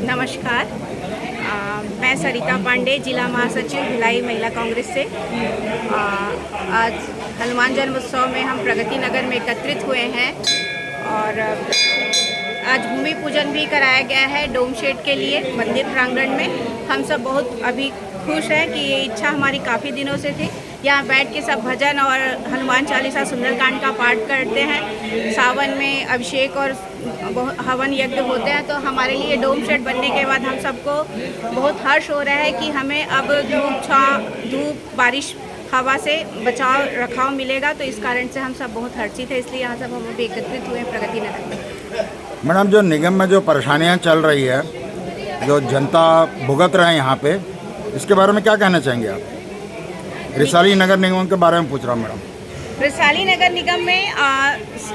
नमस्कार। मैं सरिता पांडे, जिला महासचिव भिलाई महिला कांग्रेस से। आज हनुमान जन्मोत्सव में हम प्रगति नगर में एकत्रित हुए हैं और आज भूमि पूजन भी कराया गया है डोम शेड के लिए मंदिर प्रांगण में। हम सब बहुत अभी खुश हैं कि ये इच्छा हमारी काफ़ी दिनों से थी। यहाँ बैठ के सब भजन और हनुमान चालीसा सुंदरकांड का पाठ करते हैं। सावन में अभिषेक और हवन यज्ञ होते हैं, तो हमारे लिए डोम शेड बनने के बाद हम सबको बहुत हर्ष हो रहा है कि हमें अब धूप बारिश हवा से बचाव रखाव मिलेगा। तो इस कारण से हम सब बहुत हर्षित हैं, इसलिए यहाँ सब हम अभी एकत्रित हुए हैं प्रगति नगर में। मैडम, जो निगम में जो परेशानियाँ चल रही है, जो जनता भुगत रहे हैं यहाँ पे, इसके बारे में क्या कहना चाहेंगे आप? रिसाली नगर निगम के बारे में पूछ रहा हूँ मैडम। रिसाली नगर निगम में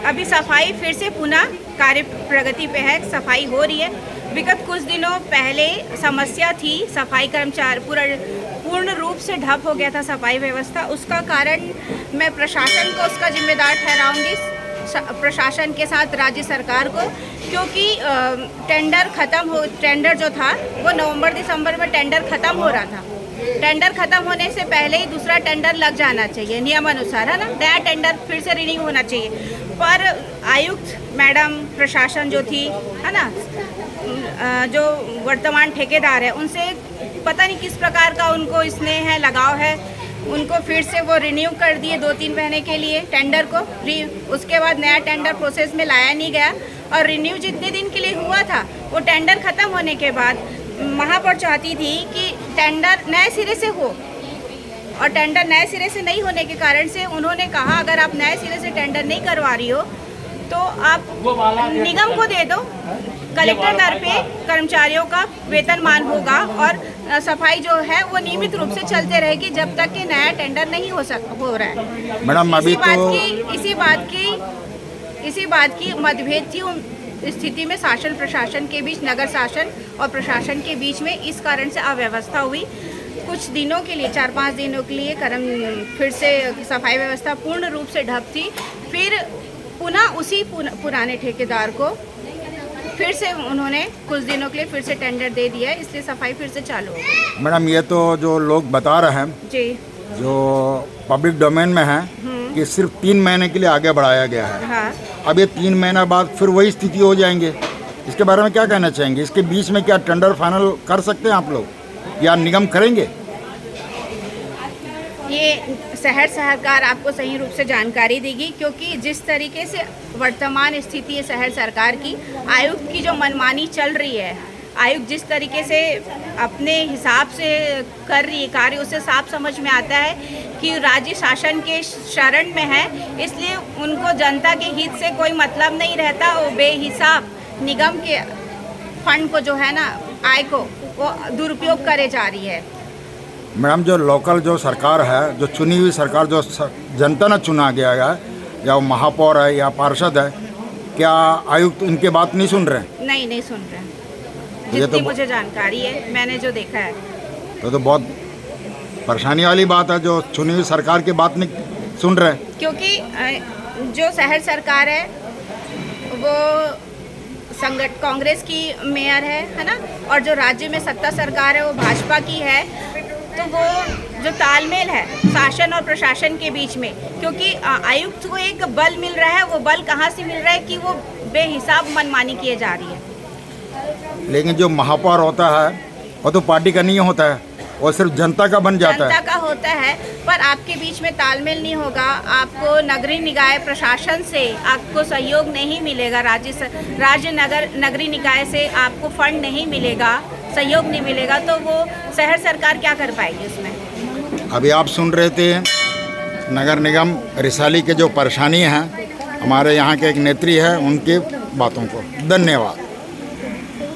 अभी सफाई फिर से पुनः कार्य प्रगति पे है, सफाई हो रही है। विगत कुछ दिनों पहले समस्या थी, सफाई कर्मचारी पूर्ण रूप से ठप हो गया था सफाई व्यवस्था। उसका कारण मैं प्रशासन को उसका जिम्मेदार ठहराऊंगी, प्रशासन के साथ राज्य सरकार को, क्योंकि टेंडर जो था वो नवंबर दिसंबर में टेंडर ख़त्म हो रहा था। टेंडर ख़त्म होने से पहले ही दूसरा टेंडर लग जाना चाहिए नियमानुसार, है ना। नया टेंडर फिर से रिन्यू होना चाहिए, पर आयुक्त मैडम, प्रशासन जो थी, है ना, जो वर्तमान ठेकेदार है, उनसे पता नहीं किस प्रकार का उनको स्नेह है, लगाव है, उनको फिर से वो रिन्यू कर दिए 2-3 महीने के लिए टेंडर को। उसके बाद नया टेंडर प्रोसेस में लाया नहीं गया और रिन्यू जितने दिन के लिए हुआ था, वो टेंडर ख़त्म होने के बाद महापौर चाहती थी कि टेंडर नए सिरे से हो, और टेंडर नए सिरे से नहीं होने के कारण से उन्होंने कहा अगर आप नए सिरे से टेंडर नहीं करवा रही हो तो आप निगम को दे दो, कलेक्टर दर पे कर्मचारियों का वेतनमान होगा और सफाई जो है वो नियमित रूप से चलते रहेगी जब तक कि नया टेंडर नहीं हो रहा है। मैडम, अभी इसी बात की मतभेद थी स्थिति में शासन प्रशासन के बीच, नगर शासन और प्रशासन के बीच में। इस कारण से अव्यवस्था हुई। कुछ दिनों के लिए, 4-5 दिनों के लिए फिर से सफाई व्यवस्था पूर्ण रूप से ठप थी। फिर पुनः उसी पुराने ठेकेदार को फिर से उन्होंने कुछ दिनों के लिए फिर से टेंडर दे दिया, इसलिए सफाई फिर से चालू हो गई। मैडम, ये तो जो लोग बता रहे हैं जी, जो पब्लिक डोमेन में है कि सिर्फ 3 महीने के लिए आगे बढ़ाया गया है। हाँ। अब ये 3 महीना बाद फिर वही स्थिति हो जाएंगे, इसके बारे में क्या कहना चाहेंगे? इसके बीच में क्या टेंडर फाइनल कर सकते हैं आप लोग या निगम करेंगे? ये शहर सरकार आपको सही रूप से जानकारी देगी, क्योंकि जिस तरीके से वर्तमान स्थिति है शहर सरकार की, आयुक्त की जो मनमानी चल रही है, आयुक्त जिस तरीके से अपने हिसाब से कर रही है कार्य, उससे साफ समझ में आता है कि राज्य शासन के शरण में है, इसलिए उनको जनता के हित से कोई मतलब नहीं रहता। वो बेहिसाब निगम के फंड को जो है ना, आय को वो दुरुपयोग करे जा रही है। मैडम, जो लोकल जो सरकार है, जो चुनी हुई सरकार, जो जनता ने चुना गया है, या वो महापौर है या पार्षद है, क्या आयुक्त इनके बात नहीं सुन रहे? नहीं सुन रहे। जितनी मुझे जानकारी है, मैंने जो देखा है, तो बहुत परेशानी वाली बात है, जो चुनी हुई सरकार की बात नहीं सुन रहे। क्योंकि जो शहर सरकार है वो कांग्रेस की मेयर है ना, और जो राज्य में सत्ता सरकार है वो भाजपा की है। तो वो जो तालमेल है शासन और प्रशासन के बीच में, क्योंकि आयुक्त को एक बल मिल रहा है, वो बल कहाँ से मिल रहा है कि वो बेहिसाब मनमानी किए जा रही है। लेकिन जो महापौर होता है वो तो पार्टी का नहीं होता है, वो सिर्फ जनता का बन जाता है। जनता का होता है, पर आपके बीच में तालमेल नहीं होगा, आपको नगरीय निकाय प्रशासन से आपको सहयोग नहीं मिलेगा, नगरीय निकाय से आपको फंड नहीं मिलेगा, सहयोग नहीं मिलेगा, तो वो शहर सरकार क्या कर पाएगी उसमें? अभी आप सुन रहे थे नगर निगम रिसाली के जो परेशानी हैं, हमारे यहाँ के एक नेत्री है, उनकी बातों को। धन्यवाद।